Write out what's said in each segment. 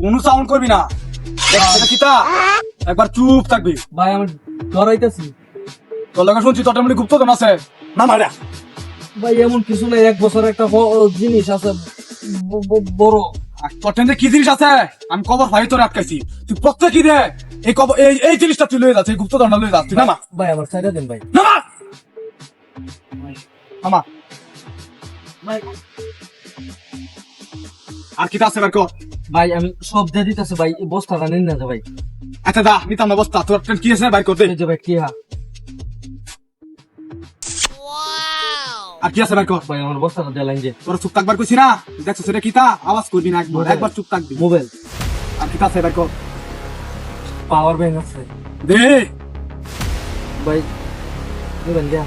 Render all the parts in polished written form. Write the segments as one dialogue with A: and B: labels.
A: কোন সাউন্ড করবি না, কিতা একবার চুপ থাকবি।
B: ভাই আমি ডরাইতেছি
A: তোর লাগে শুনছি তোর মধ্যে গুপ্তধন আছে না মারা।
B: ভাই, এমন কিছু নাই, 1 বছর একটা জিনিস আছে বড়।
A: তোর টেন্ডে কি জিনিস আছে আমি কবর ভাই তোর আটকাইছি, তুই প্রত্যেক কি দে এই কবর এই জিনিসটা তুই লয়ে যাচ্ছে, গুপ্তধনটা লয়ে যাচ্ছি না মা।
B: ভাই আমার সাইডে দেন ভাই।
A: না মা মামা
B: ভাই
A: আর কিতা আছে বের কর।
B: ভাই আমি সব দিয়ে দিতেছি ভাই, এই বস্তাটা নিন না ভাই।
A: আচ্ছা দা নিতাম না বস্তা, তোর ট্রেন কি আছে বাইর করতে।
B: এই যে ভাই কি
A: আর কি আছে বাইর কর।
B: ভাই আমার বস্তাটা দিলেন যে।
A: তোর চুপ থাকবার কইছি না, দেখছো সেটা কিতা আওয়াজ করবি না, একবার চুপ থাকবি।
B: মোবাইল
A: আর কিতা আছে বাইর কর।
B: পাওয়ার ব্যাংক আছে
A: দে
B: ভাই, মোবাইল দিয়া।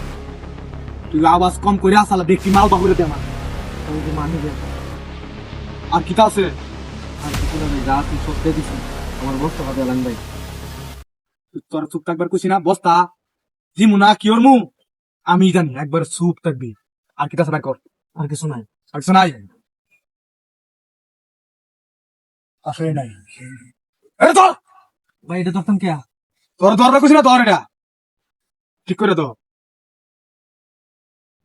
A: তুই আওয়াজ কম করে আসালা দেখি মাল বাহুরে দে আমার।
B: আমি যে মানি দেন।
A: আর কিতা আছে।
B: আর কিছু না ভাই, যা তুই সব দিয়ে দিছি, আমার বস্তাটা দিলেন ভাই।
A: তোর চুপ থাকবার কইছি না, বস্তা জিমু না কি ওরমু আমি জানি, একবার চুপ থাকবি। আর কিতা আছে বাইর কর।
B: আর কিছু নাই।
A: আর কিছু নাই, আসলে নাই। এ তোর
B: ভাই এটা ধরতাম কে?
A: তোর ধরবার কইছি না, তোর এটা ঠিক করে দাও।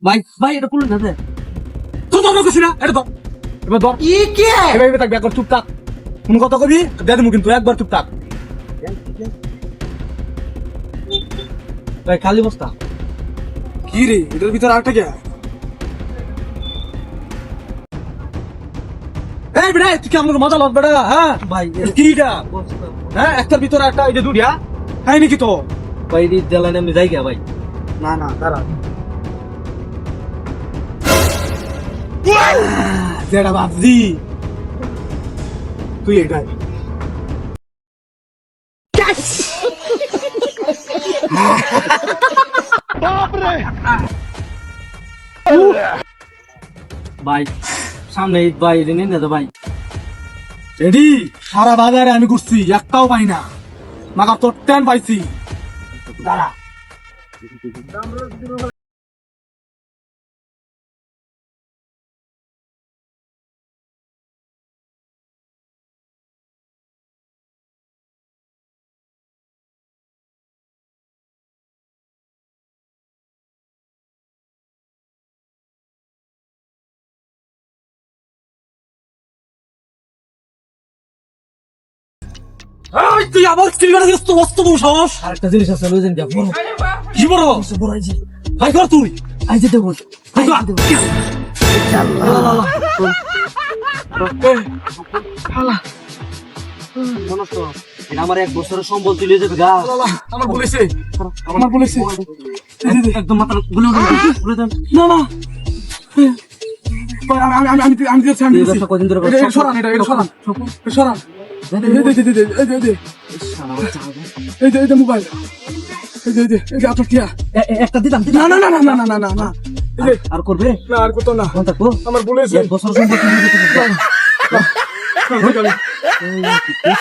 B: ভাই ভাই এটা পুরো না দে।
A: তোর ধরবার কইছি না, এটা ধর এবার ধর।
B: ই কে?
A: এবার থাকবি, একবার চুপ থাক। কোন কথা কবি দে দিমু কিন্তু, একবার চুপ থাক।
B: ভাই খালি বস্তা।
A: কি রে এটার ভিতরে আরেকটা কে? এই বেটা তুই কি আমার মজা লস বেটা? হ্যাঁ
B: ভাই
A: কি এটা?
B: বস্তা।
A: হ্যাঁ একটার ভিতরে একটা, এই যে দুটিয়া হ্যাঁ নাকি তো।
B: ভাই এই দিলেন আমি যাই গিয়া ভাই।
A: না না দাঁড়া, যেটা ভাবছি তুই এটাই।
B: ভাই সামনে ঈদ ভাই, নিন না তো ভাই।
A: রেডি? সারা বাজারে আমি ঘুরছি, একটাও পাই না, মাগার তোর ট্রেন পাইছি। দাঁড়া এই তুই আবার স্টিল করে দিস তো, মস্ত বড় সাহস।
B: আরেকটা জিনিস আছে লইছেন কি বড়?
A: কি বড়
B: বড় আইজি।
A: ভাই কর তুই।
B: আই যেতে বল।
A: ভাই কর।
B: এটা আমার 1 বছরের সম্বল তুলে যাবে গা।
A: আমার বলেছে, আমার বলেছে
B: একদম মাথা ঘুরে দেন।
A: না না ভাই, আমি দিচ্ছি, আমি
B: এই
A: দিচ্ছি।
B: ব্যবসা কদিন ধরে
A: এটা সরান, এটা সরান, এটা সরান। এই যে মোবাইল, এই যে আপনার টিয়া।
B: একটা দিতাম।
A: না না না না না না না না, এই যে
B: আর করবে
A: না আর কত না,
B: কোন থাকবো?
A: আমার বলেছে।
B: 1 বছর সম্বল তুলে যেতে।